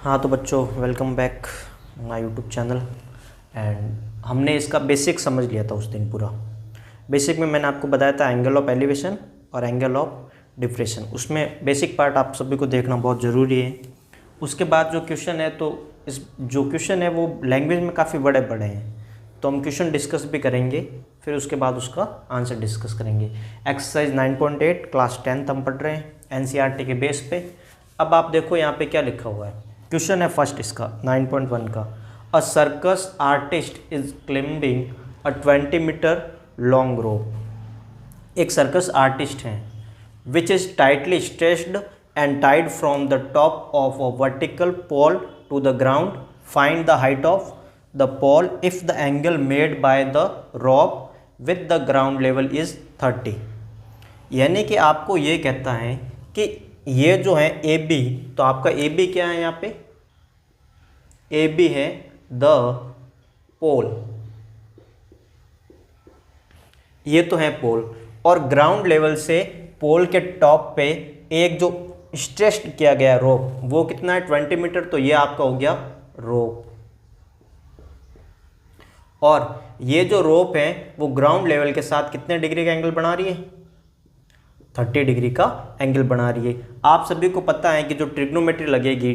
हाँ तो बच्चों, welcome back my YouTube channel. And हमने इसका बेसिक समझ लिया था उस दिन पूरा। बेसिक में मैंने आपको बताया था एंगल ऑफ एलिवेशन और एंगल ऑफ डिप्रेशन। उसमें बेसिक पार्ट आप सभी को देखना बहुत ज़रूरी है। उसके बाद जो क्वेश्चन है, तो इस जो क्वेश्चन है वो लैंग्वेज में काफ़ी बड़े बड़े हैं, तो हम क्वेश्चन डिस्कस भी करेंगे, फिर उसके बाद उसका आंसर डिस्कस करेंगे। एक्सरसाइज 9.8 क्लास 10th हम पढ़ रहे हैं एनसीईआरटी के बेस पे। अब आप देखो यहाँ पे क्या लिखा हुआ है। क्वेश्चन है फर्स्ट इसका 9.1 का। A circus artist is climbing a 20 metre long rope. एक सर्कस आर्टिस्ट हैं which is tightly stretched and tied from the top of a vertical pole to the ground. Find the height of the pole if the angle made by the rope with the ground level is 30। यानी कि आपको ये कहता है कि ये जो है ए बी, तो आपका ए बी क्या है यहाँ पे? ए बी है द पोल, ये तो है पोल, और ग्राउंड लेवल से पोल के टॉप पे एक जो स्ट्रेच्ड किया गया रोप, वो कितना है? 20 मीटर। तो ये आपका हो गया रोप। और ये जो रोप है वो ग्राउंड लेवल के साथ कितने डिग्री का एंगल बना रही है? 30 डिग्री का एंगल बना रही है। आप सभी को पता है कि जो ट्रिग्नोमेट्री लगेगी,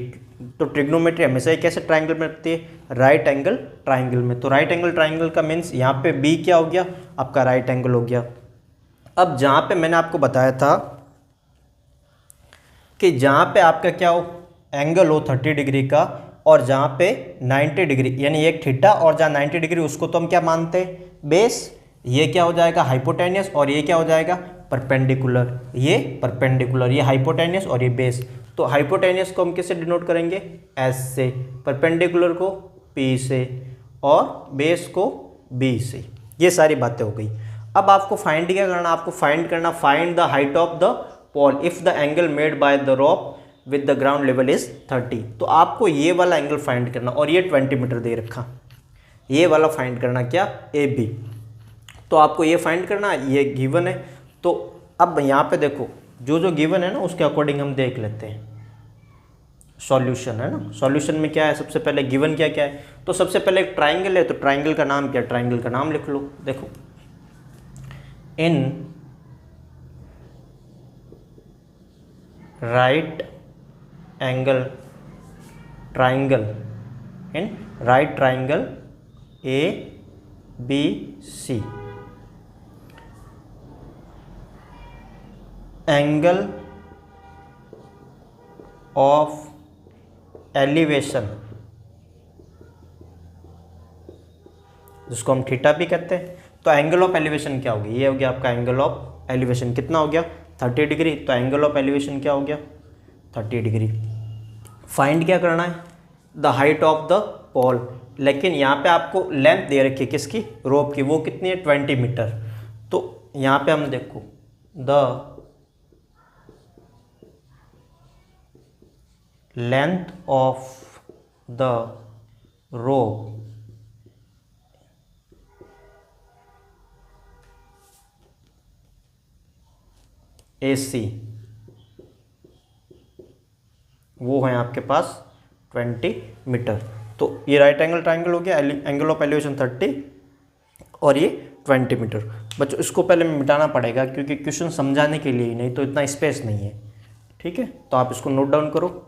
तो ट्रिग्नोमेट्री हमेशा एक ऐसे ट्राइंगल में लगती है, राइट एंगल ट्राइंगल में। तो राइट एंगल ट्राइंगल का मीन्स यहाँ पे बी क्या हो गया? आपका राइट एंगल हो गया। अब जहाँ पे मैंने आपको बताया था कि जहाँ पे आपका क्या हो, एंगल हो 30 डिग्री का, और जहाँ पे 90 डिग्री यानी एक थीटा, और जहाँ 90 डिग्री उसको तो हम क्या मानते हैं? बेस। ये क्या हो जाएगा? हाइपोटेनियस। और ये क्या हो जाएगा? परपेंडिकुलर। ये परपेंडिकुलर, ये हाइपोटेनियस और ये बेस। तो हाइपोटेनियस को हम किससे डिनोट करेंगे? एस से, परपेंडिकुलर को पी से, और बेस को बी से। ये सारी बातें हो गई। अब आपको फाइंड क्या करना? आपको फाइंड करना, find the height of the pole if the angle made by the rope with the ground level is 30। तो आपको ये वाला एंगल फाइंड करना, और ये 20 मीटर दे रखा, ये वाला फाइंड करना, क्या? A B. तो आपको ये फाइंड करना, ये गिवन है। तो अब यहाँ पे देखो, जो जो गिवन है ना उसके अकॉर्डिंग हम देख लेते हैं सॉल्यूशन, है ना। सॉल्यूशन में क्या है? सबसे पहले गिवन क्या क्या है? तो सबसे पहले एक ट्राइंगल है, तो ट्राइंगल का नाम क्या? ट्राइंगल का नाम लिख लो। देखो, in right angle triangle, in right triangle A B C, angle of elevation, जिसको हम थीटा भी कहते हैं। तो एंगल ऑफ एलिवेशन क्या होगी? ये हो गया आपका एंगल ऑफ एलिवेशन। कितना हो गया? 30 डिग्री। तो एंगल ऑफ एलिवेशन क्या हो गया? 30 डिग्री। फाइंड क्या करना है? द हाइट ऑफ द पोल। लेकिन यहाँ पे आपको लेंथ दे रखी है, किसकी? रोप की। वो कितनी है? 20 मीटर। तो यहाँ पे हम देखो, the length of the rope AC, वो है आपके पास 20 मीटर। तो ये राइट एंगल ट्राइंगल हो गया, एंगल ऑफ एलिवेशन 30 और ये 20 मीटर। बच्चों इसको पहले में मिटाना पड़ेगा क्योंकि क्वेश्चन समझाने के लिए ही, नहीं तो इतना स्पेस नहीं है। ठीक है, तो आप इसको नोट डाउन करो।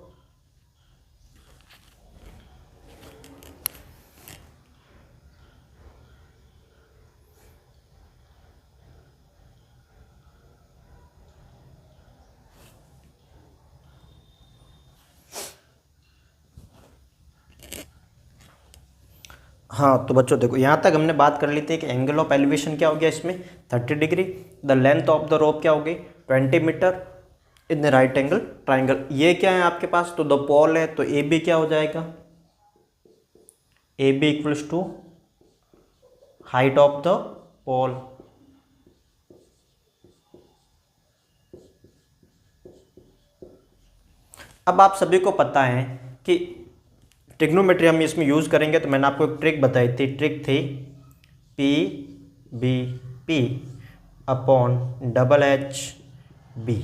हाँ तो बच्चों देखो, यहाँ तक हमने बात कर ली थी कि एंगल ऑफ एलिवेशन क्या हो गया इसमें? 30 degree. The length of the rope क्या हो गई? 20 metre in the right angle triangle. ये क्या है आपके पास? तो द पोल है, तो ए बी क्या हो जाएगा? A B equals to height of the pole. अब आप सभी को पता है कि ट्रिग्नोमेट्री हम इसमें यूज़ करेंगे, तो मैंने आपको एक ट्रिक बताई थी। ट्रिक थी P B P upon double H B.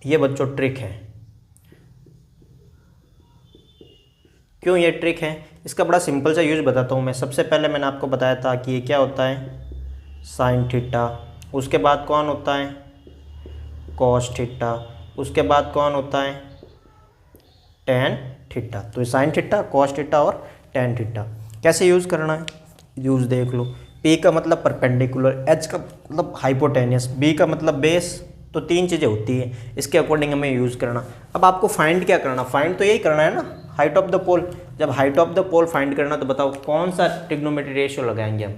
ये बच्चों ट्रिक है। क्यों ये ट्रिक है, इसका बड़ा सिंपल सा यूज़ बताता हूँ मैं। सबसे पहले मैंने आपको बताया था कि ये क्या होता है, साइन थीटा। उसके बाद कौन होता है, कॉस थीटा। उसके बाद कौन होता है, टेन थीटा। तो ये साइन थीटा, कॉस थीटा और टेन थीटा। कैसे यूज़ करना है, यूज़ देख लो। P का मतलब परपेंडिकुलर, H का मतलब हाइपोटेनियस, B का मतलब बेस। तो तीन चीज़ें होती हैं, इसके अकॉर्डिंग हमें यूज़ करना। अब आपको फाइंड क्या करना, फाइंड तो यही करना है ना, हाइट ऑफ द पोल। जब height of the pole find करना तो बताओ कौन सा ट्रिग्नोमेट्री रेशियो लगाएंगे हम।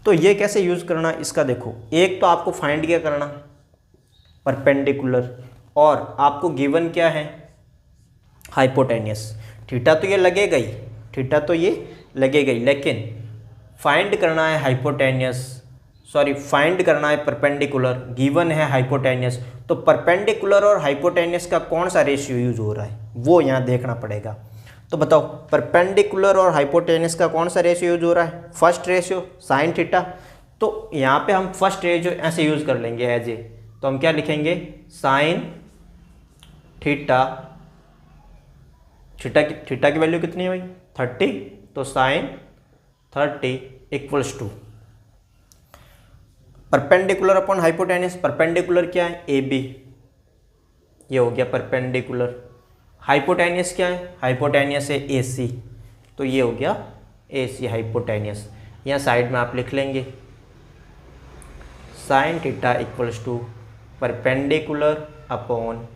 तो ये कैसे यूज़ करना, इसका देखो। एक तो आपको फाइंड क्या करना, परपेंडिकुलर, और आपको गिवन क्या है, हाइपोटेनियस। थीटा तो ये लगेगा ही, थीटा तो ये लगेगा ही, लेकिन फाइंड करना है हाइपोटेनियस, सॉरी फाइंड करना है परपेंडिकुलर, गिवन है हाइपोटेनियस। तो परपेंडिकुलर और हाइपोटेनियस का कौन सा रेशियो यूज हो रहा है वो यहाँ देखना पड़ेगा। तो बताओ परपेंडिकुलर और हाइपोटेनियस का कौन सा रेशियो यूज हो रहा है, फर्स्ट रेशियो साइन थीटा। तो यहाँ पे हम फर्स्ट रेशियो ऐसे यूज कर लेंगे एज ए, तो हम क्या लिखेंगे, साइन थीटा, थीटा की वैल्यू कितनी है भाई 30, तो sine 30 equals to perpendicular upon hypotenuse. Perpendicular क्या है, ए बी, ये हो गया परपेंडिकुलर। हाइपोटेनियस क्या है, हाइपोटेनियस है ए सी, तो ये हो गया ए सी हाइपोटेनियस। यहाँ साइड में आप लिख लेंगे sine theta equals to perpendicular upon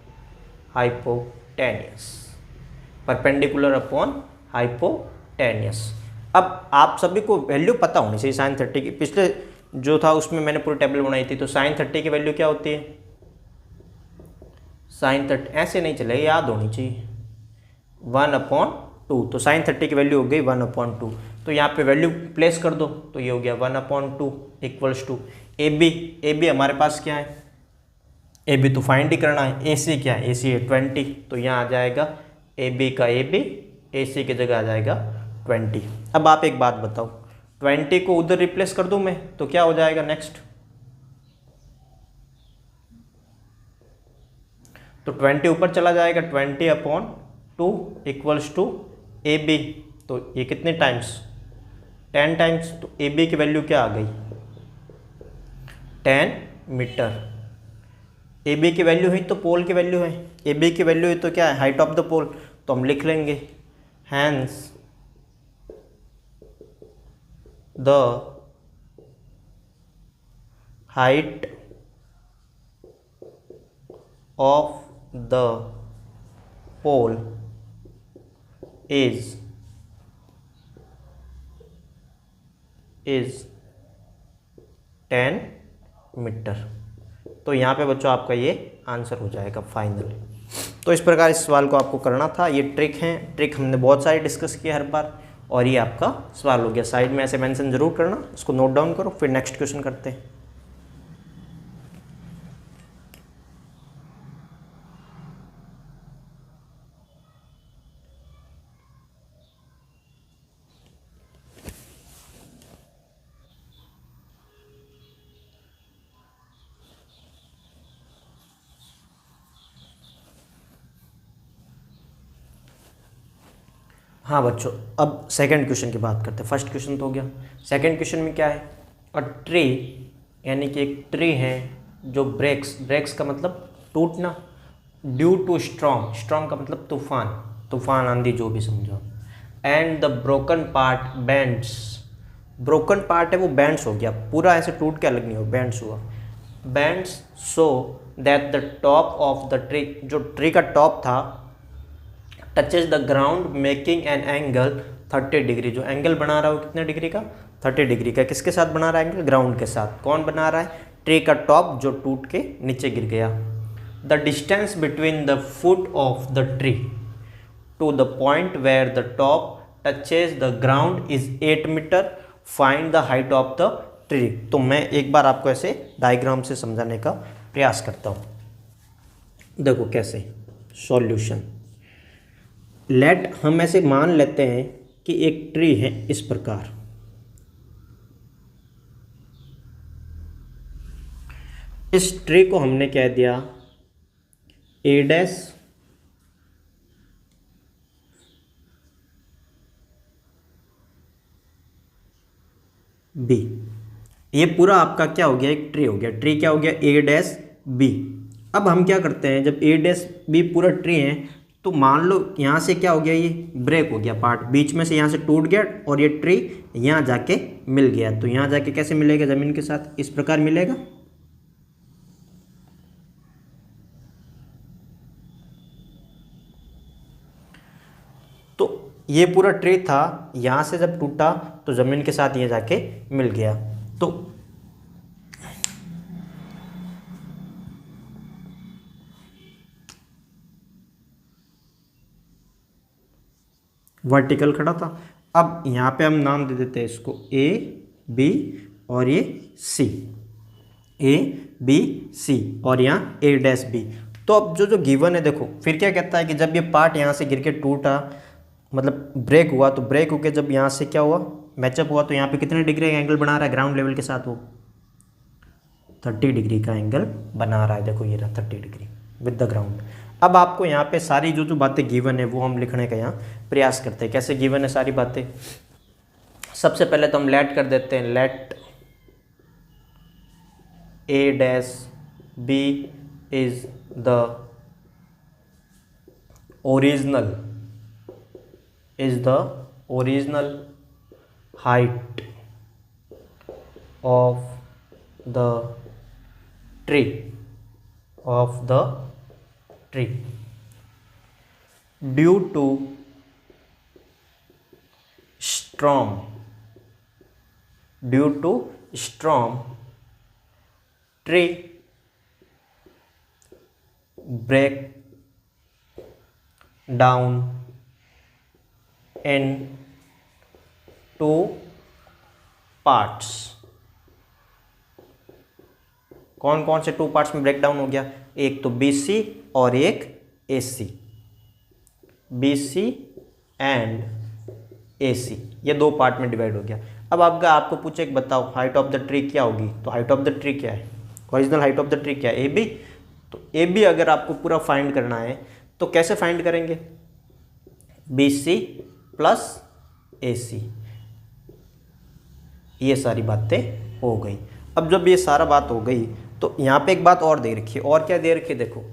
hypotenuse, perpendicular upon hypotenuse. अब आप सभी को वैल्यू पता होनी चाहिए साइन 30 की, पिछले जो था उसमें मैंने पूरी टेबल बनाई थी। तो साइन 30 की वैल्यू क्या होती है, साइन 30 ऐसे नहीं चलेगा, याद होनी चाहिए 1/2। तो साइन 30 की वैल्यू हो गई 1/2। तो यहाँ पे वैल्यू प्लेस कर दो, तो ये हो गया 1/2 equals to A B. A B हमारे पास क्या है, ए बी तो फाइंड ही करना है। ए सी क्या है, ए सी है 20, तो यहाँ आ जाएगा ए बी का ए बी, ए सी की जगह आ जाएगा 20। अब आप एक बात बताओ, 20 को उधर रिप्लेस कर दूं मैं तो क्या हो जाएगा नेक्स्ट, तो 20 ऊपर चला जाएगा, 20/2 इक्वल्स टू ए बी। तो ये कितने टाइम्स, 10 टाइम्स। तो ए बी की वैल्यू क्या आ गई, 10 मीटर। ए बी की वैल्यू है तो पोल की वैल्यू है, ए बी की वैल्यू है तो क्या है, हाइट ऑफ द पोल। तो हम लिख लेंगे hence the height of the pole is 10 metre. तो यहाँ पे बच्चों आपका ये आंसर हो जाएगा फाइनल। तो इस प्रकार इस सवाल को आपको करना था। ये ट्रिक है, ट्रिक हमने बहुत सारी डिस्कस किया हर बार, और ये आपका सवाल हो गया। साइड में ऐसे मेंशन जरूर करना, इसको नोट डाउन करो, फिर नेक्स्ट क्वेश्चन करते हैं। हाँ बच्चों, अब सेकंड क्वेश्चन की बात करते हैं। फर्स्ट क्वेश्चन तो हो गया, सेकंड क्वेश्चन में क्या है, अ ट्री, यानी कि एक ट्री है जो ब्रेक्स, ब्रेक्स का मतलब टूटना, ड्यू टू स्ट्रॉन्ग, स्ट्रॉन्ग का मतलब तूफान, तूफान आंधी जो भी समझो, and the broken part bends, broken part है वो बेंड्स हो गया, पूरा ऐसे टूट के अलग नहीं हो, बेंड्स हुआ, bends so that the top of the tree, जो ट्री का टॉप था, touches the ground making an angle 30 degree, जो एंगल बना रहा है वो कितने डिग्री का, 30 डिग्री का। किसके साथ बना रहा है एंगल, ग्राउंड के साथ। कौन बना रहा है, ट्री का टॉप जो टूट के नीचे गिर गया। The distance between the foot of the tree to the point where the top touches the ground is 8 metre, find the height of the tree. तो मैं एक बार आपको ऐसे डायग्राम से समझाने का प्रयास करता हूँ। देखो कैसे सॉल्यूशन, लेट हम ऐसे मान लेते हैं कि एक ट्री है इस प्रकार, इस ट्री को हमने कह दिया ए डैश, बी। ये पूरा आपका क्या हो गया, एक ट्री हो गया। ट्री क्या हो गया, ए डैश बी। अब हम क्या करते हैं, जब ए डैश बी पूरा ट्री है तो मान लो यहाँ से क्या हो गया, ये ब्रेक हो गया पार्ट, बीच में से यहाँ से टूट गया और ये ट्री यहाँ जाके मिल गया। तो यहाँ जाके कैसे मिलेगा, ज़मीन के साथ इस प्रकार मिलेगा। तो ये पूरा ट्री था, यहाँ से जब टूटा तो ज़मीन के साथ ये जाके मिल गया। तो वर्टिकल खड़ा था। अब यहाँ पे हम नाम दे देते हैं इसको ए बी और ये सी, ए बी सी और यहाँ ए डैश बी। तो अब जो गिवन है देखो, फिर क्या कहता है कि जब ये पार्ट यहाँ से गिर के टूटा, मतलब ब्रेक हुआ, तो ब्रेक होके जब यहाँ से क्या हुआ, मैचअप हुआ, तो यहाँ पे कितने डिग्री का एंगल बना रहा है ग्राउंड लेवल के साथ, वो 30 डिग्री का एंगल बना रहा है। देखो ये रहा 30 डिग्री विद द ग्राउंड। अब आपको यहाँ पे सारी जो बातें गिवन है वो हम लिखने का यहाँ प्रयास करते हैं। कैसे गिवन है सारी बातें, सबसे पहले तो हम लेट कर देते हैं, let A dash B is the original height of the tree due to storm tree break down in two parts। कौन कौन से टू पार्ट्स में ब्रेक डाउन हो गया, एक तो BC और एक AC, BC एंड AC, ये दो पार्ट में डिवाइड हो गया। अब आपको पूछे कि बताओ हाइट ऑफ द ट्री क्या होगी, तो हाइट ऑफ द ट्री क्या है, original height of the tree क्या है, AB। तो AB अगर आपको पूरा फाइंड करना है तो कैसे फाइंड करेंगे, BC प्लस AC। ये सारी बातें हो गई। अब जब ये सारा बात हो गई तो यहाँ पे एक बात और दे रखी है, और क्या दे रखी है देखो,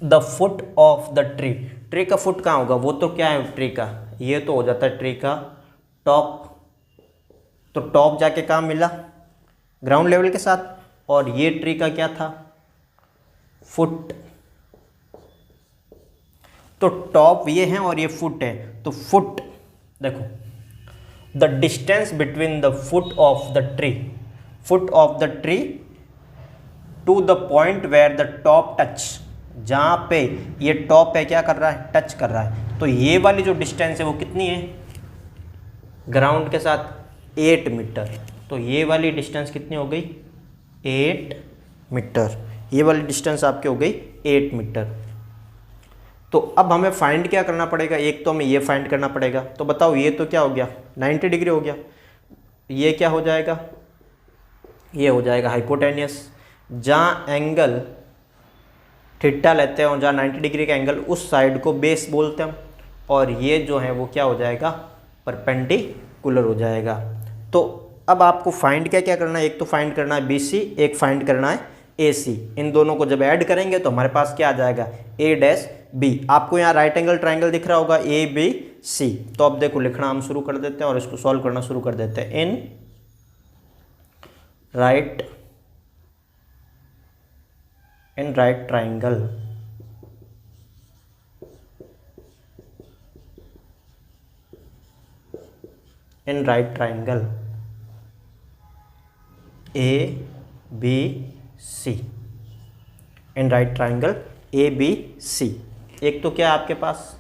the foot of the tree. Tree का फुट कहाँ होगा, वो तो क्या है ट्री का, ये तो हो जाता है ट्री का टॉप। तो टॉप जाके कहाँ मिला, ग्राउंड लेवल के साथ, और ये ट्री का क्या था, फुट। तो टॉप ये है और ये फुट है, तो फुट देखो, the distance between the foot of the tree to the point where the top touch, जहाँ पे ये टॉप है क्या कर रहा है, टच कर रहा है। तो ये वाली जो डिस्टेंस है वो कितनी है, ग्राउंड के साथ 8 मीटर। तो ये वाली डिस्टेंस कितनी हो गई, 8 मीटर। ये वाली डिस्टेंस आपकी हो गई 8 मीटर। तो अब हमें फाइंड क्या करना पड़ेगा, एक तो हमें ये फाइंड करना पड़ेगा। तो बताओ ये तो क्या हो गया, 90 डिग्री हो गया। ये क्या हो जाएगा, ये हो जाएगा हाइपोटेनियस, जहाँ एंगल थीटा लेते हैं और जहाँ 90 डिग्री का एंगल, उस साइड को बेस बोलते हैं हम, और ये जो है वो क्या हो जाएगा, परपेंडिकुलर हो जाएगा। तो अब आपको फाइंड क्या क्या करना है, एक तो फाइंड करना है BC, एक फाइंड करना है AC। इन दोनों को जब ऐड करेंगे तो हमारे पास क्या आ जाएगा, A डैश B। आपको यहाँ राइट एंगल ट्राइंगल दिख रहा होगा ABC। तो अब देखो लिखना हम शुरू कर देते हैं और इसको सॉल्व करना शुरू कर देते हैं। इन राइट ट्राइंगल ABC, इन राइट ट्राइंगल ABC। एक तो क्या है आपके पास,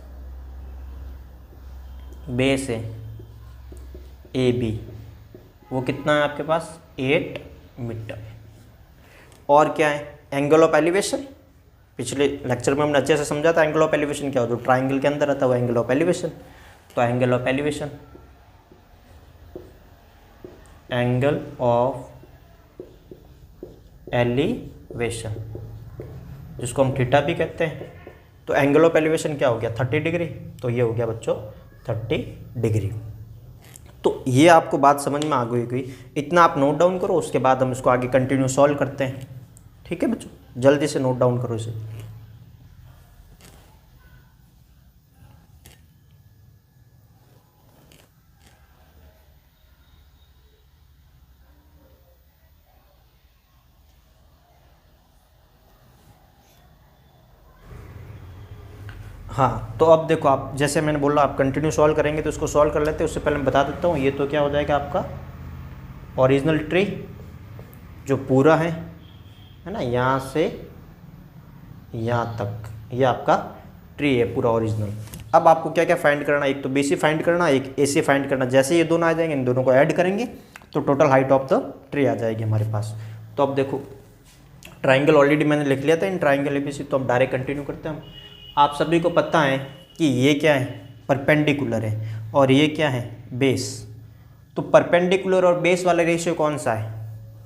बेस है AB, वो कितना है आपके पास, 8 मीटर। और क्या है, एंगल ऑफ एलिवेशन। पिछले लेक्चर में हमने अच्छे से समझा था एंगल ऑफ एलिवेशन क्या हो, जो ट्राइंगल के अंदर रहता है वो एंगल ऑफ एलिवेशन। तो एंगल ऑफ एलिवेशन जिसको हम थीटा भी कहते हैं। तो एंगल ऑफ एलिवेशन क्या हो गया, 30 डिग्री। तो ये हो गया बच्चों 30 डिग्री। तो ये आपको बात समझ में आ गई होगी। इतना आप नोट डाउन करो, उसके बाद हम इसको आगे कंटिन्यू सॉल्व करते हैं। ठीक है बच्चों, जल्दी से नोट डाउन करो इसे। हाँ, तो अब देखो, आप जैसे मैंने बोला आप कंटिन्यू सॉल्व करेंगे, तो इसको सॉल्व कर लेते हैं। उससे पहले मैं बता देता हूँ, ये तो क्या हो जाएगा आपका ओरिजिनल ट्री जो पूरा है ना, यहाँ से यहाँ तक, ये आपका ट्री है पूरा ओरिजिनल। अब आपको क्या क्या फाइंड करना है, एक तो BC फाइंड करना, एक AC फाइंड करना। जैसे ये दोनों आ जाएंगे, इन दोनों को ऐड करेंगे तो total height of the tree आ जाएगी हमारे पास। तो अब देखो, ट्राइंगल ऑलरेडी मैंने लिख लिया था इन ट्राइंगल ABC, तो अब डायरेक्ट कंटिन्यू करते हैं हम। आप सभी को पता है कि ये क्या है, परपेंडिकुलर है, और ये क्या है, बेस। तो परपेंडिकुलर और बेस वाला रेशियो कौन सा है,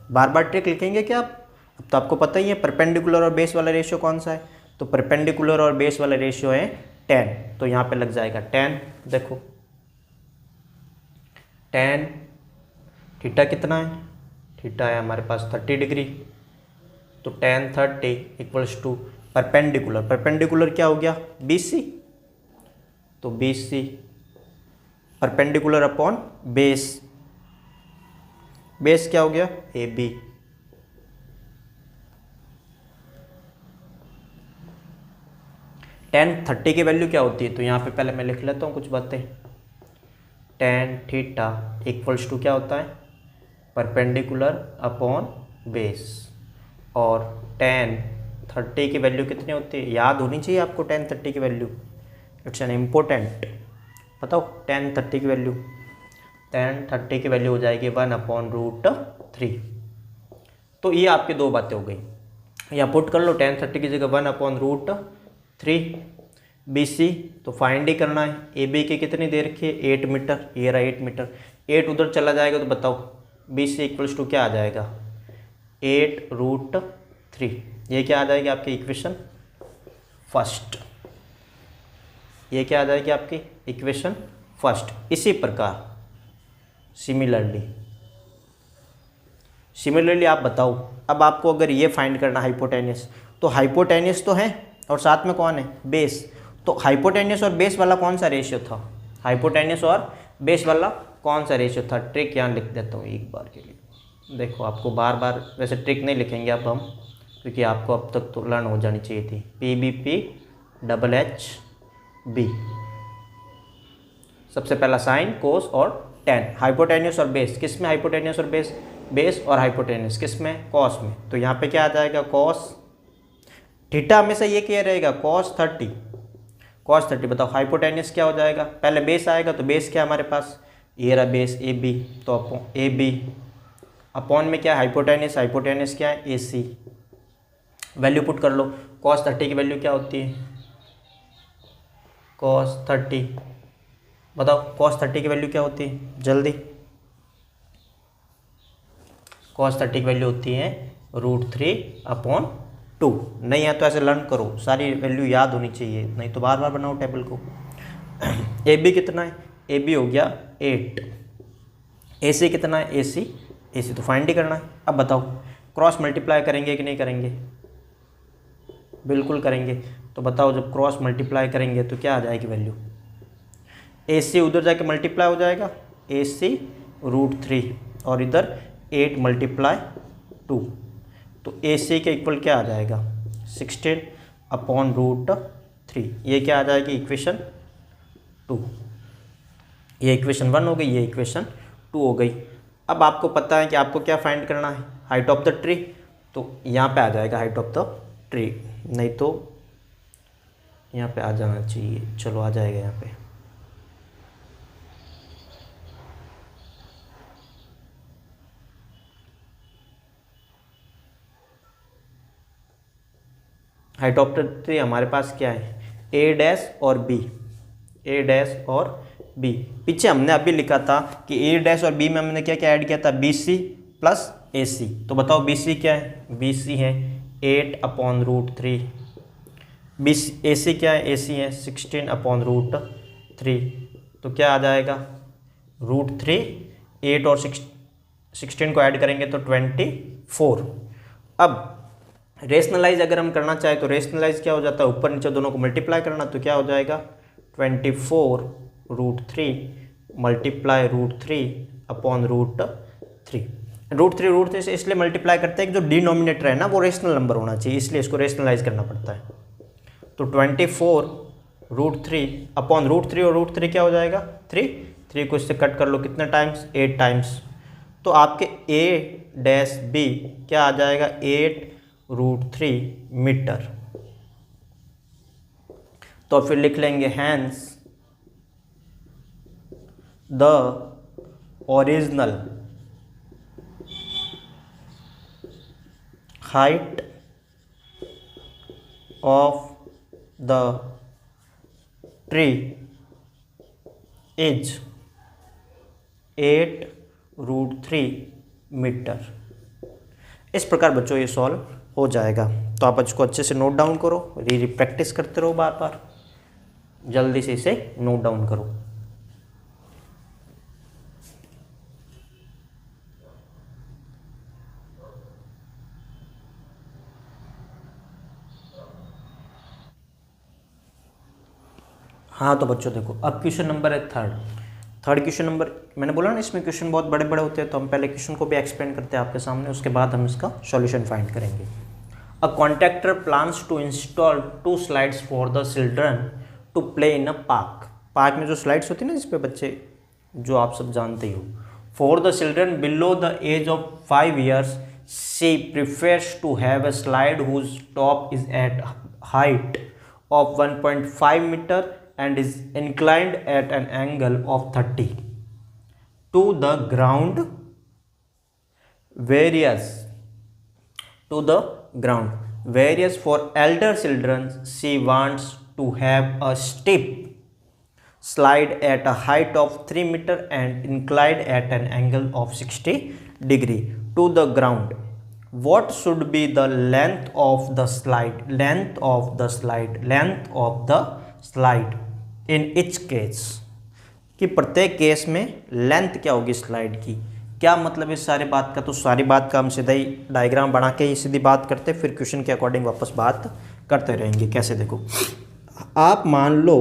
बार बार ट्रिक लिखेंगे क्या आप? अब तो आपको पता ही है परपेंडिकुलर और बेस वाला रेशियो कौन सा है। तो परपेंडिकुलर और बेस वाला रेशियो है 10, तो यहाँ पे लग जाएगा 10। देखो tan थीटा कितना है, थीटा है हमारे पास 30 डिग्री, तो tan 30 equals to perpendicular, perpendicular क्या हो गया, BC, तो BC perpendicular upon base, base क्या हो गया, AB। tan 30 की वैल्यू क्या होती है, तो यहाँ पे पहले मैं लिख लेता हूँ कुछ बातें। tan थीटा इक्वल्स टू क्या होता है, परपेंडिकुलर अपॉन बेस, और tan 30 की वैल्यू कितनी होती है, याद होनी चाहिए आपको tan 30 की वैल्यू, इट्स एन इम्पोर्टेंट। बताओ tan 30 की वैल्यू, tan 30 की वैल्यू हो जाएगी 1/√3। तो ये आपकी दो बातें हो गई, या पुट कर लो tan 30 की जगह 1/√3। BC तो फाइंड ही करना है, AB की कितनी दे रखी है, 8 मीटर, ये रहा 8 मीटर, 8 उधर चला जाएगा तो बताओ BC इक्वल्स टू क्या आ जाएगा, 8√3। ये क्या आ जाएगी आपकी इक्वेशन फर्स्ट, ये क्या आ जाएगी आपकी इक्वेशन फर्स्ट। इसी प्रकार सिमिलरली आप बताओ, अब आपको अगर ये फाइंड करना हाइपोटेनियस, तो हाइपोटेनियस तो है और साथ में कौन है, बेस। तो हाइपोटेनियस और बेस वाला कौन सा रेशियो था, हाइपोटेनियस और बेस वाला कौन सा रेशियो था, ट्रिक यहाँ लिख देता हूँ एक बार के लिए। देखो आपको बार बार वैसे ट्रिक नहीं लिखेंगे अब हम, क्योंकि आपको अब तक तो लर्न हो जानी चाहिए थी। PBP/HB, सबसे पहला साइन, कोस और टेन। हाइपोटेनियस और बेस किस में, हाइपोटेनियस और बेस, बेस और हाइपोटेनियस किस में, कॉस में। तो यहाँ पे क्या आ जाएगा, कॉस थीटा हमेशा ये क्या रहेगा, cos 30, cos 30। बताओ हाइपोटेनियस क्या हो जाएगा, पहले बेस आएगा, तो बेस क्या हमारे पास, ये रहा बेस AB, तो AB अपॉन में क्या, हाइपोटेनियस, हाइपोटेनियस क्या है, AC। वैल्यू पुट कर लो, cos 30 की वैल्यू क्या होती है, cos 30, बताओ cos 30 की वैल्यू क्या होती है, जल्दी। cos 30 की वैल्यू होती है √3/2। नहीं है तो ऐसे लर्न करो, सारी वैल्यू याद होनी चाहिए, नहीं तो बार बार बनाओ टेबल को। AB कितना है, AB हो गया 8, AC कितना है, AC तो फाइंड ही करना है। अब बताओ क्रॉस मल्टीप्लाई करेंगे कि नहीं करेंगे, बिल्कुल करेंगे। तो बताओ जब क्रॉस मल्टीप्लाई करेंगे तो क्या आ जाएगी वैल्यू, AC उधर जाके मल्टीप्लाई हो जाएगा, AC √3, और इधर 8 × 2, तो AC के इक्वल क्या आ जाएगा, 16/√3। ये क्या आ जाएगी, इक्वेशन 2। ये इक्वेशन 1 हो गई, ये इक्वेशन 2 हो गई। अब आपको पता है कि आपको क्या फाइंड करना है, हाइट ऑफ द ट्री, तो यहाँ पे आ जाएगा हाइट ऑफ द ट्री, नहीं तो यहाँ पे आ जाना चाहिए, चलो आ जाएगा यहाँ पे। हाइट ऑफ द ट्री हमारे पास क्या है, A' और B, A' और B। पीछे हमने अभी लिखा था कि A' और B में हमने क्या क्या ऐड किया था, BC + AC। तो बताओ BC क्या है, BC है 8/√3, AC क्या है, AC है 16/√3। तो क्या आ जाएगा, √3, 8 और 16 को ऐड करेंगे तो 24। अब रेशनलाइज अगर हम करना चाहें तो रेशनलाइज क्या हो जाता है, ऊपर नीचे दोनों को मल्टीप्लाई करना, तो क्या हो जाएगा 24√3 मल्टीप्लाई √3 अपॉन √3। √3 से इसलिए मल्टीप्लाई करते हैं कि जो डिनोमिनेटर है ना वो रेशनल नंबर होना चाहिए, इसलिए इसको रेशनलाइज करना पड़ता है। तो 24√3 अपॉन √3 और √3 क्या हो जाएगा 3 को इससे कट कर लो, कितने टाइम्स 8 टाइम्स, तो आपके A-B क्या आ जाएगा 8√3 मीटर। तो फिर लिख लेंगे hence the original height of the tree is 8√3 metre. इस प्रकार बच्चों ये सॉल्व हो जाएगा। तो आप इसको अच्छे से नोट डाउन करो, प्रैक्टिस करते रहो बार बार, जल्दी से इसे नोट डाउन करो। हाँ तो बच्चों देखो, अब क्वेश्चन नंबर है थर्ड क्वेश्चन नंबर, मैंने बोला ना इसमें क्वेश्चन बहुत बड़े बड़े होते हैं, तो हम पहले क्वेश्चन को भी एक्सप्लेन करते हैं आपके सामने, उसके बाद हम इसका सॉल्यूशन फाइंड करेंगे। A contractor plans to install 2 slides for the children to play in a park में जो स्लाइड्स होती है ना जिसपे बच्चे, जो आप सब जानते ही हो, for the children below the age of 5 years she prefers to have a slide whose top is at height of 1.5 meter and is inclined at an angle of 30 to the ground various for elder children. She wants to have a steep slide at a height of 3 meter and inclined at an angle of 60 degree to the ground. What should be the length of the slide in each case? कि प्रत्येक case में length क्या होगी slide की, क्या मतलब इस सारी बात का। तो सारी बात का हम सीधा ही डायग्राम बना के ही सीधी बात करते, फिर क्वेश्चन के अकॉर्डिंग वापस बात करते रहेंगे। कैसे, देखो आप मान लो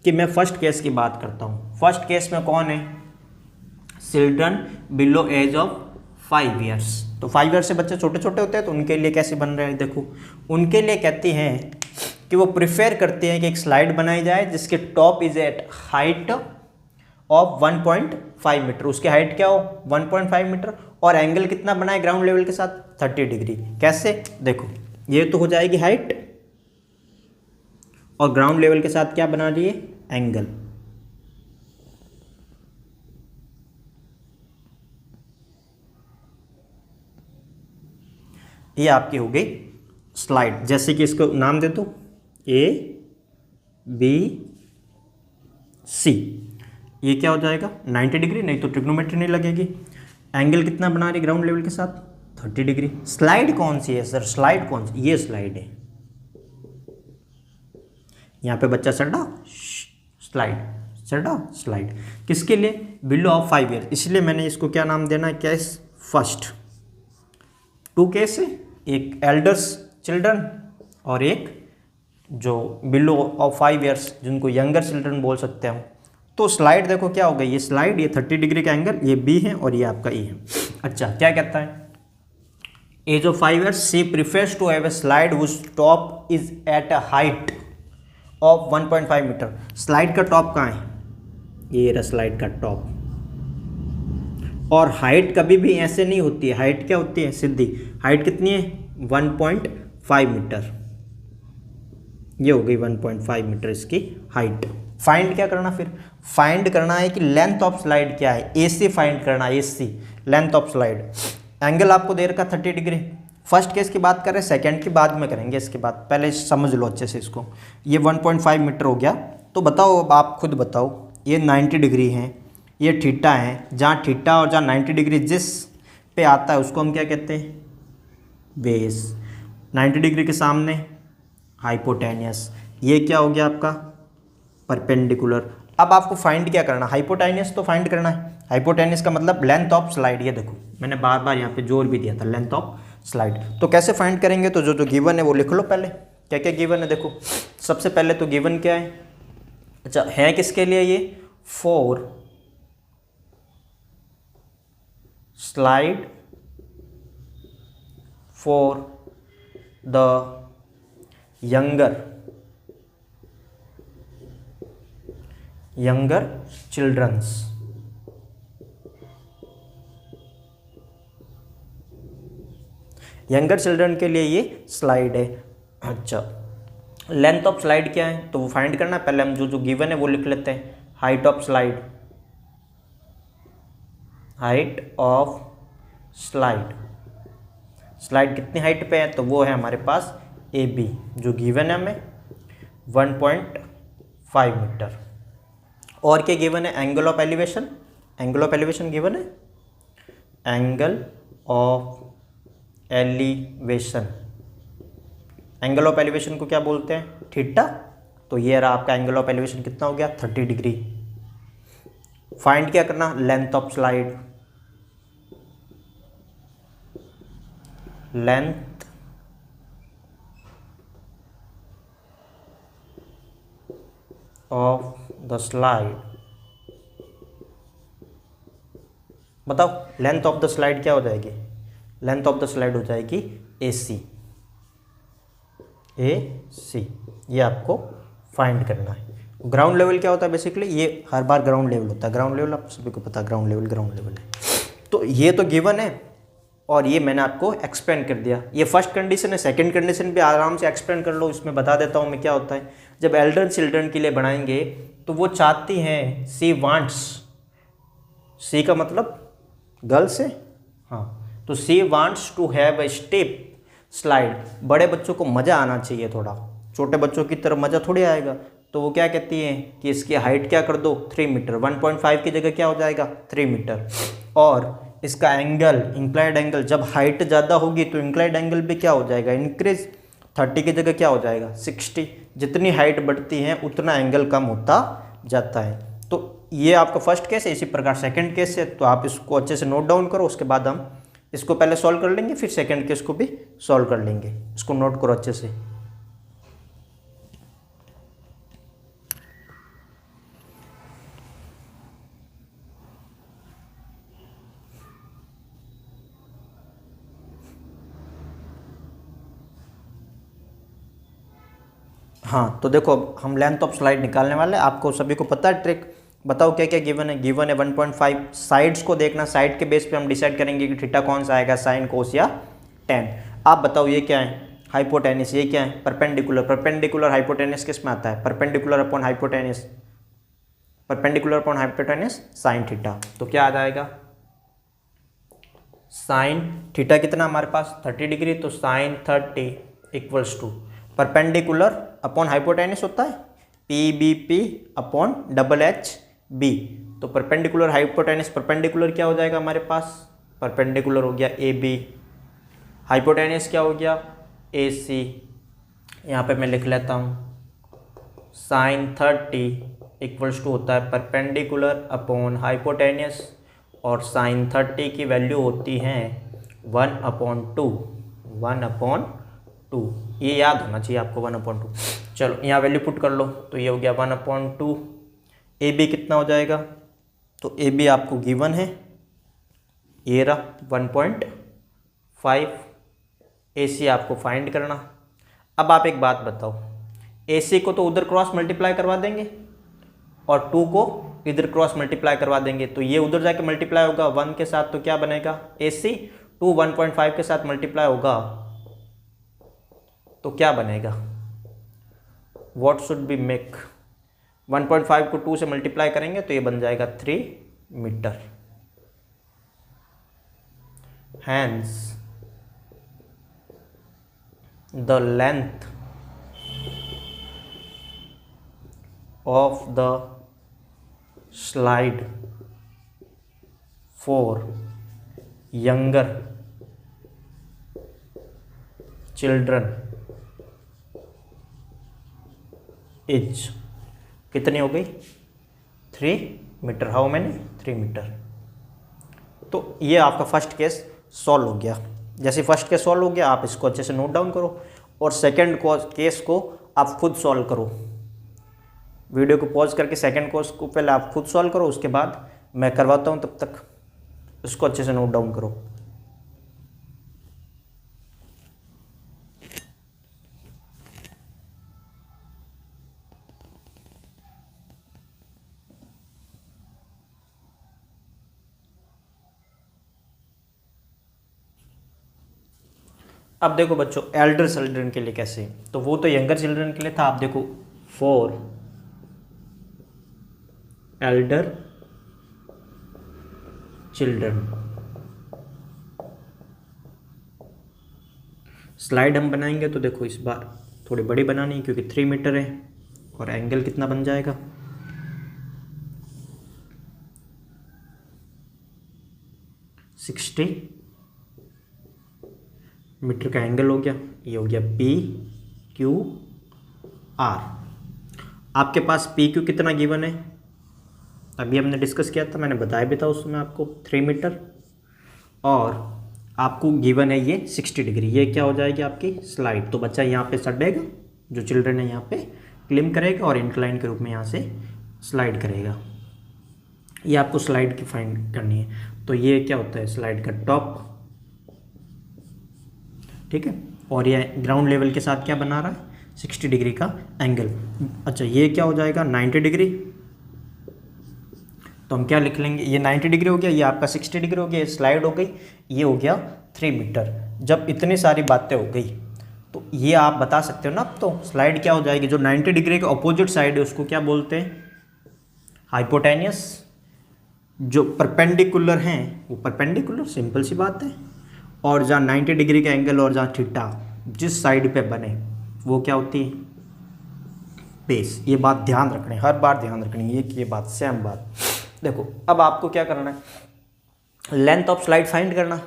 कि मैं फर्स्ट केस की बात करता हूँ। फर्स्ट केस में कौन है, children below age of 5 years। तो 5 years से बच्चे छोटे छोटे होते हैं, तो उनके लिए कैसे बन रहे हैं, देखो उनके लिए कहती हैं कि वो प्रिफेर करते हैं कि एक स्लाइड बनाई जाए जिसके top is at height of 1.5 metre. उसकी हाइट क्या हो 1.5 मीटर, और एंगल कितना बनाए ग्राउंड लेवल के साथ 30 डिग्री। कैसे, देखो ये तो हो जाएगी हाइट, और ग्राउंड लेवल के साथ क्या बना रही है एंगल। ये आपकी हो गई स्लाइड। जैसे कि इसको नाम दे दो ABC। ये क्या हो जाएगा 90 डिग्री, नहीं तो ट्रिग्नोमेट्री नहीं लगेगी। एंगल कितना बना रही ग्राउंड लेवल के साथ 30 डिग्री। स्लाइड कौन सी है सर, स्लाइड कौन सी, ये स्लाइड है। यहाँ पे बच्चा चढ़ा स्लाइड किसके लिए, बिलो ऑफ 5 years। इसलिए मैंने इसको क्या नाम देना है, केस फर्स्ट। 2 केस है, एक एल्डर्स चिल्ड्रन और एक जो बिलो ऑफ 5 years जिनको यंगर चिल्ड्रन बोल सकते हैं। तो स्लाइड देखो क्या हो गई, ये स्लाइड, ये 30 डिग्री का एंगल, ये B है और ये आपका E है। अच्छा क्या कहता है, age of 5 years she prefers to have a slide whose top is at a height of 1.5 metre. Slide का टॉप कहाँ है, ये रहा स्लाइड का टॉप। और हाइट कभी भी ऐसे नहीं होती है, हाइट क्या होती है सीधी, हाइट कितनी है 1.5 मीटर। ये हो गई 1.5 मीटर इसकी हाइट। फाइंड क्या करना, फिर फाइंड करना है कि लेंथ ऑफ स्लाइड क्या है, AC फाइंड करना है, AC length of slide. Angle आपको दे रखा 30 डिग्री। फर्स्ट केस की बात करें, सेकंड की बाद में करेंगे इसके बाद, पहले समझ लो अच्छे से इसको। ये 1.5 मीटर हो गया, तो बताओ अब आप खुद बताओ, ये 90 डिग्री है, ये थीटा है। जहाँ थीटा और जहाँ 90 डिग्री जिस पे आता है उसको हम क्या कहते हैं, बेस। 90 डिग्री के सामने हाइपोटेनियस। ये क्या हो गया आपका परपेंडिकुलर। अब आपको फाइंड क्या करना, हाइपोटेन्यूस तो फाइंड करना है। हाइपोटेन्यूस का मतलब लेंथ ऑफ स्लाइड, ये देखो मैंने बार बार यहाँ पे जोर भी दिया था, लेंथ ऑफ स्लाइड। तो कैसे फाइंड करेंगे, तो जो जो गिवन है वो लिख लो पहले। क्या क्या गिवन है देखो, सबसे पहले तो गिवन क्या है, अच्छा है किसके लिए ये, for slide for the younger childrens. Younger children के लिए ये स्लाइड है। अच्छा लेंथ ऑफ स्लाइड क्या है, तो वो फाइंड करना है। पहले हम जो जो गिवन है वो लिख लेते हैं। Height of slide, height of slide, slide कितनी हाइट पे है, तो वो है हमारे पास ए बी, जो गिवन है हमें 1.5 मीटर। और क्या गिवन है, angle of elevation, angle of elevation given है, angle of elevation, angle of elevation को क्या बोलते हैं, थीटा। तो ये रहा आपका एंगल ऑफ एलिवेशन, कितना हो गया 30 डिग्री। फाइंड क्या करना, length of slide, length of the slide. बताओ लेंथ ऑफ द स्लाइड क्या हो जाएगी, लेंथ ऑफ द स्लाइड हो जाएगी AC, AC, ये आपको फाइंड करना है। ग्राउंड लेवल क्या होता है, बेसिकली ये हर बार ग्राउंड लेवल होता है। ग्राउंड लेवल आप सभी को पता है, ग्राउंड लेवल है। तो ये तो गिवन है और ये मैंने आपको एक्सप्लेन कर दिया। ये फर्स्ट कंडीशन है, सेकंड कंडीशन भी आराम से एक्सप्लेन कर लो। इसमें बता देता हूँ मैं क्या होता है। जब एल्डर चिल्ड्रन के लिए बनाएंगे तो वो चाहती हैं, सी वांट्स, सी का मतलब गर्ल्स है, हाँ, तो she wants to have a step slide. बड़े बच्चों को मज़ा आना चाहिए थोड़ा, छोटे बच्चों की तरह मज़ा थोड़ी आएगा। तो वो क्या कहती हैं कि इसकी हाइट क्या कर दो 3 मीटर, 1.5 की जगह क्या हो जाएगा 3 मीटर। और इसका एंगल, इंक्लाइंड एंगल, जब हाइट ज़्यादा होगी तो इंक्लाइंड एंगल भी क्या हो जाएगा, इंक्रीज। 30 की जगह क्या हो जाएगा 60। जितनी हाइट बढ़ती है उतना एंगल कम होता जाता है। तो ये आपका फर्स्ट केस है। इसी प्रकार सेकंड केस है, तो आप इसको अच्छे से नोट डाउन करो। उसके बाद हम इसको पहले सॉल्व कर लेंगे, फिर सेकंड केस को भी सॉल्व कर लेंगे। इसको नोट करो अच्छे से। हाँ तो देखो अब हम लेंथ ऑफ स्लाइड निकालने वाले हैं। आपको सभी को पता है ट्रिक। बताओ क्या क्या गिवन है। गिवन है 1.5। साइड्स को देखना, साइड के बेस पे हम डिसाइड करेंगे कि थीटा कौन सा आएगा, साइन, कोस या टेन। आप बताओ ये क्या है, हाइपोटेनिस। ये क्या है, परपेंडिकुलर। परपेंडिकुलर हाइपोटेनिस किस में आता है, perpendicular upon hypotenuse, perpendicular upon hypotenuse sine theta. तो क्या आ जाएगा, साइन थीटा कितना हमारे पास 30 डिग्री, तो sine 30 equals to perpendicular upon hypotenuse होता है PBP अपॉन HB। तो परपेंडिकुलर हाइपोटेनिस, परपेंडिकुलर क्या हो जाएगा हमारे पास, परपेंडिकुलर हो गया AB, हाइपोटेनिस क्या हो गया AC। यहाँ पे मैं लिख लेता हूँ साइन 30 इक्वल्स टू होता है परपेंडिकुलर अपॉन हाइपोटेनिस, और साइन 30 की वैल्यू होती है 1/2, 1/2। ये याद होना चाहिए आपको 1/2। चलो यहाँ वैल्यू पुट कर लो, तो ये हो गया 1/2। AB कितना हो जाएगा, तो AB आपको गिवन है, ये रहा 1.5। AC आपको फाइंड करना। अब आप एक बात बताओ, AC को तो उधर क्रॉस मल्टीप्लाई करवा देंगे और 2 को इधर क्रॉस मल्टीप्लाई करवा देंगे, तो ये उधर जाके मल्टीप्लाई होगा 1 के साथ, तो क्या बनेगा AC। 2 1.5 के साथ मल्टीप्लाई होगा तो क्या बनेगा, व्हाट शुड बी मेक। 1.5 को 2 से मल्टीप्लाई करेंगे तो ये बन जाएगा 3 metre. Hence the length of the slide for younger children is, कितनी हो गई 3 मीटर। How many 3 metre. तो ये आपका फर्स्ट केस सॉल्व हो गया। जैसे फर्स्ट केस सॉल्व हो गया आप इसको अच्छे से नोट डाउन करो और सेकंड केस को आप खुद सॉल्व करो। वीडियो को पॉज करके सेकंड केस को पहले आप खुद सॉल्व करो, उसके बाद मैं करवाता हूँ, तब तक इसको अच्छे से नोट डाउन करो। अब देखो बच्चों एल्डर चिल्ड्रन के लिए कैसे, तो वो तो यंगर चिल्ड्रन के लिए था। आप देखो फॉर एल्डर चिल्ड्रन स्लाइड हम बनाएंगे तो देखो इस बार थोड़ी बड़ी बनानी है क्योंकि 3 मीटर है और एंगल कितना बन जाएगा 60 मीटर का एंगल हो गया। ये हो गया PQR। आपके पास PQ कितना गिवन है अभी हमने डिस्कस किया था, मैंने बताया भी था उसमें आपको 3 मीटर, और आपको गिवन है ये 60 डिग्री। ये क्या हो जाएगी आपकी स्लाइड। तो बच्चा यहाँ पे सटेगा, जो चिल्ड्रन है यहाँ पे क्लिम करेगा और इंक्लाइन के रूप में यहाँ से स्लाइड करेगा। ये आपको स्लाइड की फाइंड करनी है। तो ये क्या होता है स्लाइड का टॉप, ठीक है, और ये ग्राउंड लेवल के साथ क्या बना रहा है 60 डिग्री का एंगल। अच्छा ये क्या हो जाएगा 90 डिग्री। तो हम क्या लिख लेंगे, ये 90 डिग्री हो गया, ये आपका 60 डिग्री हो गया, ये स्लाइड हो गई, ये हो गया 3 मीटर। जब इतनी सारी बातें हो गई तो ये आप बता सकते हो ना। अब तो स्लाइड क्या हो जाएगी, जो 90 डिग्री के अपोजिट साइड है उसको क्या बोलते हैं हाइपोटेनियस। जो परपेंडिकुलर हैं वो परपेंडिकुलर, सिंपल सी बात है। और जहाँ 90 डिग्री का एंगल और जहाँ थीटा जिस साइड पे बने वो क्या होती है बेस। ये बात ध्यान रखनी, हर बार ध्यान रखनी है ये बात, सेम बात। देखो अब आपको क्या करना है, लेंथ ऑफ स्लाइड फाइंड करना,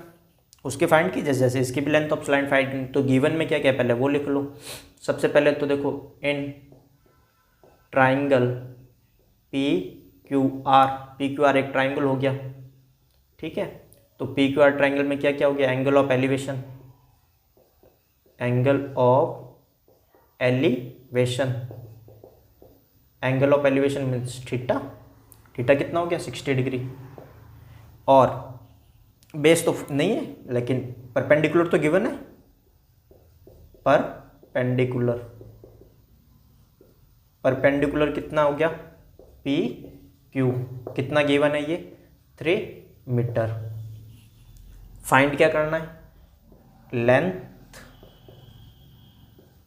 उसके फाइंड कीजिए। जैसे इसकी भी लेंथ ऑफ स्लाइड फाइंड करनी, तो गिवन में क्या क्या पहले वो लिख लो। सबसे पहले तो देखो इन ट्राइंगल PQR एक ट्राइंगल हो गया, ठीक है। तो PQR ट्राइंगल में क्या क्या हो गया, angle of elevation, angle of elevation, angle of elevation means theta, theta कितना हो गया 60 डिग्री। और बेस तो नहीं है लेकिन परपेंडिकुलर तो गिवन है, परपेंडिकुलर कितना हो गया PQ, कितना गिवन है ये 3 मीटर। फाइंड क्या करना है, लेंथ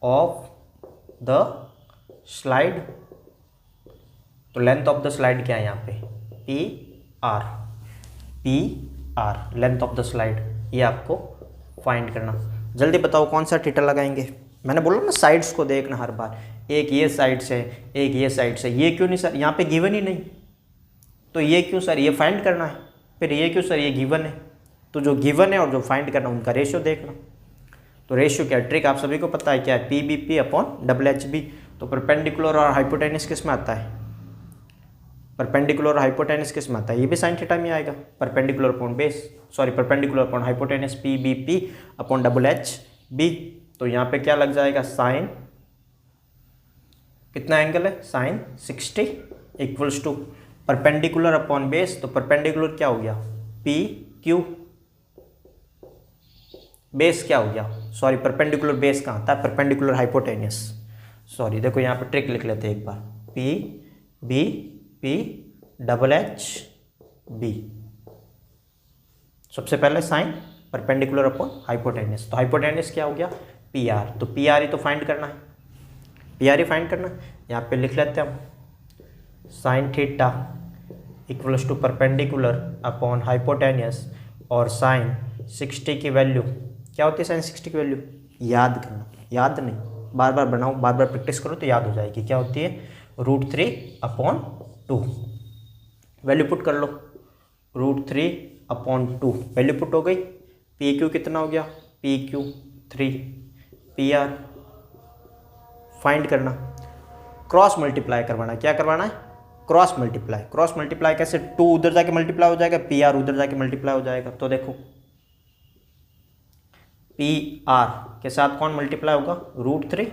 ऑफ द स्लाइड। तो लेंथ ऑफ द स्लाइड क्या है यहाँ पे PR, length of the slide, ये आपको फाइंड करना। जल्दी बताओ कौन सा थीटा लगाएंगे। मैंने बोला ना साइड्स को देखना हर बार, एक ये साइड से एक ये साइड से। ये क्यों नहीं सर, यहाँ पे गिवन ही नहीं, तो ये क्यों सर, ये फाइंड करना है। फिर ये क्यों सर, ये गिवन है। तो जो गिवन है और जो फाइंड करना उनका रेशियो देखना। तो रेशियो क्या ट्रिक आप सभी को पता है क्या है, PBP अपॉन HHB। तो परपेंडिकुलर और हाइपोटेनस किस में आता है, परपेंडिकुलर और हाइपोटेनस किस में आता है, ये भी साइन थीटा में आएगा। Perpendicular upon base, sorry perpendicular upon hypotenuse PBP upon HHB। तो यहाँ पे क्या लग जाएगा साइन, कितना एंगल है sine 60 equals to perpendicular upon base. तो परपेंडिकुलर क्या हो गया PQ, बेस क्या हो गया, सॉरी परपेंडिकुलर बेस कहाँ आता है, परपेंडिकुलर हाइपोटेनियस। सॉरी देखो यहाँ पे ट्रिक लिख लेते हैं एक बार, PBP HHB। सबसे पहले साइन परपेंडिकुलर अपॉन हाइपोटेनियस। तो हाइपोटेनियस क्या हो गया PR। तो PR ही तो फाइंड करना है, PR ही फाइंड करना है। यहाँ पे लिख लेते हैं हम sine theta equals to perpendicular upon hypotenuse, और साइन 60 की वैल्यू क्या होती है, साइन 60 की वैल्यू याद करना, याद नहीं, बार बार बनाओ, बार बार प्रैक्टिस करो तो याद हो जाएगी। क्या होती है √3/2। वैल्यू पुट कर लो, √3/2 वैल्यू पुट हो गई। PQ कितना हो गया PQ 3, PR फाइंड करना, क्रॉस मल्टीप्लाई करवाना। क्या करवाना है क्रॉस मल्टीप्लाई कैसे, 2 उधर जाके मल्टीप्लाई हो जाएगा, पी आर उधर जाके मल्टीप्लाई हो जाएगा। तो देखो पी आर के साथ कौन मल्टीप्लाई होगा, √3,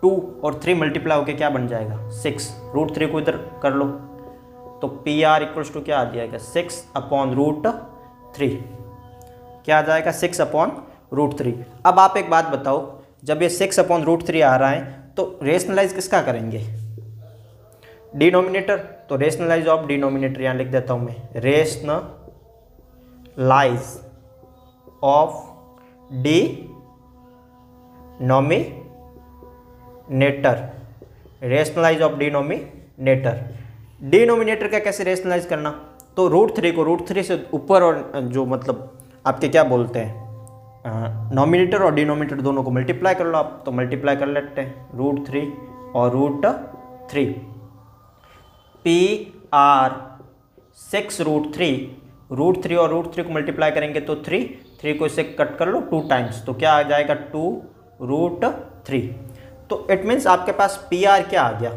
2 और 3 मल्टीप्लाई होके क्या बन जाएगा 6, √3 को इधर कर लो तो पी आर इक्वल्स टू क्या आ जाएगा 6/√3, क्या आ जाएगा 6/√3। अब आप एक बात बताओ, जब ये 6/√3 आ रहा है तो रेशनलाइज किसका करेंगे, डिनोमिनेटर। तो रेशनलाइज ऑफ डिनोमिनेटर यहाँ लिख देता हूँ मैं, rationalise of denominator, rationalise of denominator. Denominator का कैसे रेशनलाइज करना, तो √3 को √3 से ऊपर और जो मतलब आपके क्या बोलते हैं नॉमिनेटर और डिनोमिनेटर दोनों को मल्टीप्लाई कर लो आप, तो मल्टीप्लाई कर लेते हैं √3 और √3, पी आर 6√3, √3 और √3 को मल्टीप्लाई करेंगे तो 3 को इससे कट कर लो 2 टाइम्स, तो क्या आ जाएगा 2√3। तो इट मीन्स आपके पास पी आर क्या आ गया,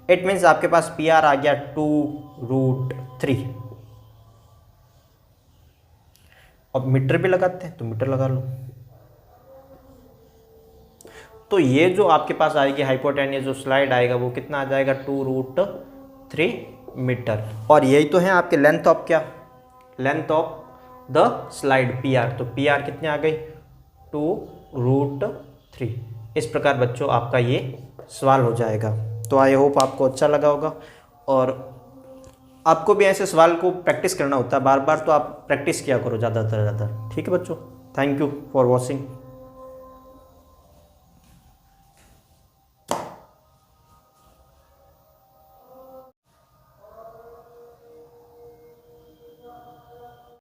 इट मीन्स आपके पास पी आर आ गया 2√3। अब मीटर भी लगाते हैं तो मीटर लगा लो, तो ये जो आपके पास आएगी हाइपोटेन्यूज जो स्लाइड आएगा वो कितना आ जाएगा 2√3 मीटर। और यही तो है आपके लेंथ ऑफ क्या, length of the slide P R. तो पी आर कितने आ गई 2√3। इस प्रकार बच्चों आपका ये सवाल हो जाएगा। तो आई होप आपको अच्छा लगा होगा, और आपको भी ऐसे सवाल को प्रैक्टिस करना होता है बार बार, तो आप प्रैक्टिस किया करो ज़्यादा से ज़्यादा। ठीक है बच्चों, थैंक यू फॉर वॉचिंग।